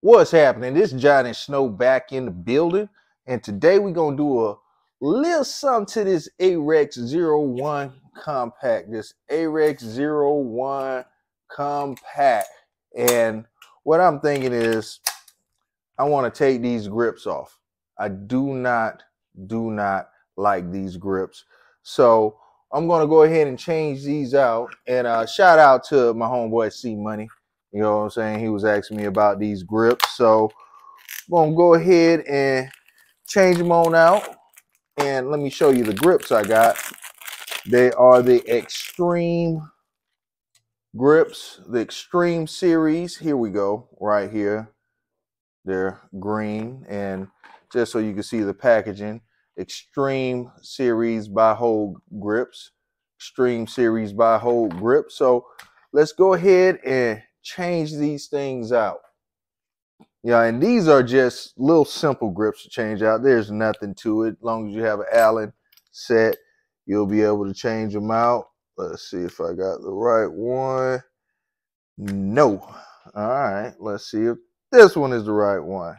What's happening? This Johnny Snow back in the building, and today we're gonna do a little something to this Arex 01 compact. This Arex 01 compact, and what I'm thinking is I want to take these grips off. I do not like these grips, so I'm gonna go ahead and change these out. And shout out to my homeboy C Money. You know what I'm saying? He was asking me about these grips. So I'm going to go ahead and change them on out. And let me show you the grips I got. They are the Extreme Grips, the Extreme series. Here we go, right here. They're green. And just so you can see the packaging, Extreme series by Hogue Grips. Extreme series by Hogue Grips. So let's go ahead and change these things out. Yeah, and these are just little simple grips to change out. There's nothing to it. As long as you have an Allen set, you'll be able to change them out. Let's see if I got the right one. No. All right, let's see if this one is the right one.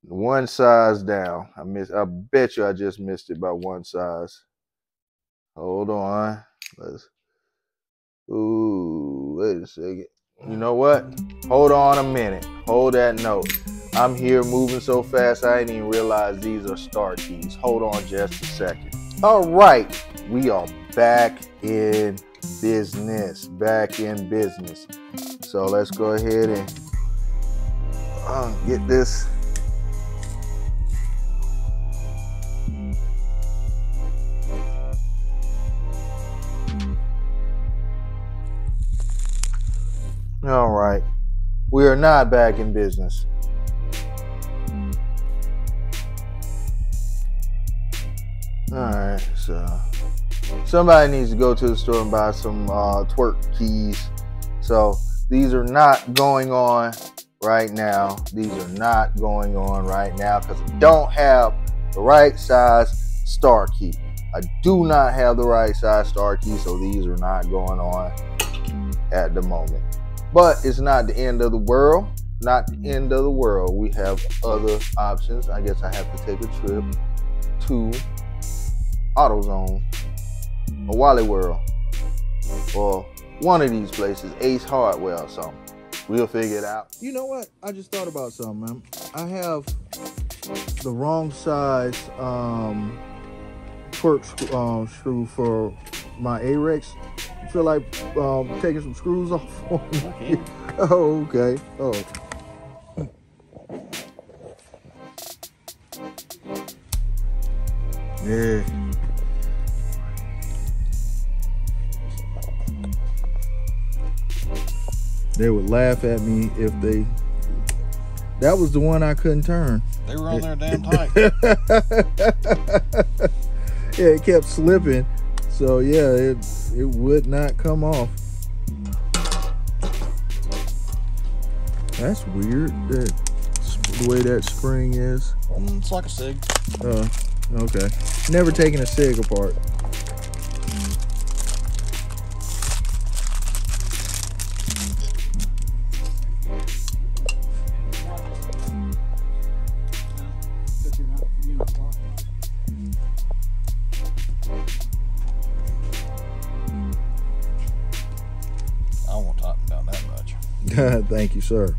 One size down. I bet you I just missed it by one size. Hold on. Ooh, wait a second. You know what? Hold on a minute. Hold that note. I'm here moving so fast I didn't even realize these are star keys. Hold on just a second. All right, we are back in business. Back in business. So let's go ahead and get this. All right, we are not back in business. All right, so somebody needs to go to the store and buy some twerk keys. So these are not going on right now. These are not going on right now because I don't have the right size star key. I do not have the right size star key, so these are not going on at the moment. But it's not the end of the world. Not the end of the world. We have other options. I guess I have to take a trip to AutoZone or Wally World or one of these places, Ace Hardware or something. We'll figure it out. You know what? I just thought about something, man. I have the wrong size twerk screw for my Arex. I feel like taking some screws off for me. Okay. Oh, okay. Oh. Yeah. They would laugh at me if they. That was the one I couldn't turn. They were on there damn tight. Yeah, it kept slipping. So yeah, it would not come off. That's weird. The way that spring is. It's like a SIG. Okay. Never taken a SIG apart. I won't talk about that much. Thank you, sir.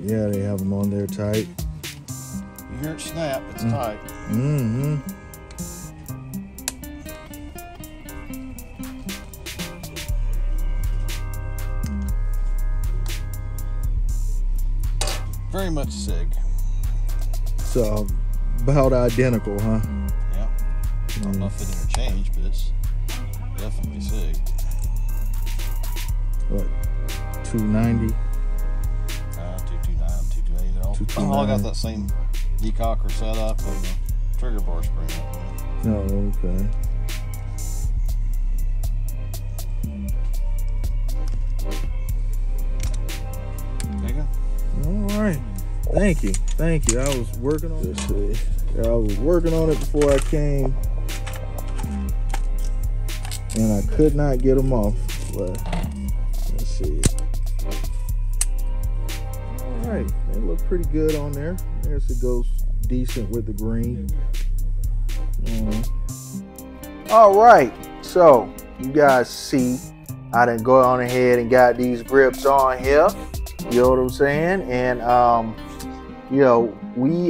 Yeah, they have them on there tight. You hear it snap, it's tight. Mm-hmm. Very much SIG. So, about identical, huh? Yeah. I don't know if it interchanged, but it's definitely SIG. What, 290? 229, 228. All got that same decocker setup and the trigger bar spring up. Oh, okay. There you go. All right. Thank you. I was working on this. I was working on it before I came, and I could not get them off. But let's see. All right, they look pretty good on there. I guess it goes decent with the green. All right, so you guys see I done go on ahead and got these grips on here. You know what I'm saying? And you know, we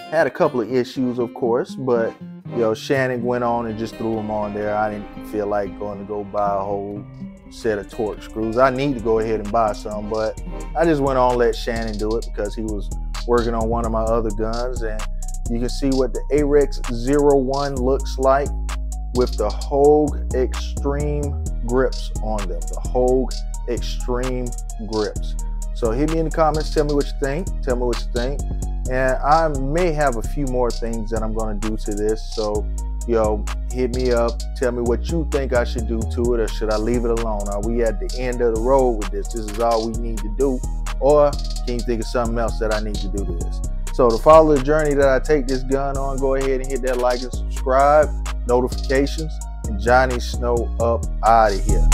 had a couple of issues, of course, but you know, Shannon went on and just threw them on there. I didn't feel like going to go buy a whole set of torque screws. I need to go ahead and buy some, but I just went on and let Shannon do it because he was working on one of my other guns. And you can see what the Arex 01 looks like with the Hogue ExtremeGrips on them. The Hogue ExtremeGrips. So hit me in the comments, tell me what you think. And I may have a few more things that I'm going to do to this. So, yo, hit me up. Tell me what you think I should do to it, or should I leave it alone? Are we at the end of the road with this? This is all we need to do. Or can you think of something else that I need to do to this? So to follow the journey that I take this gun on, go ahead and hit that like and subscribe, notifications, and Johnny Snow up out of here.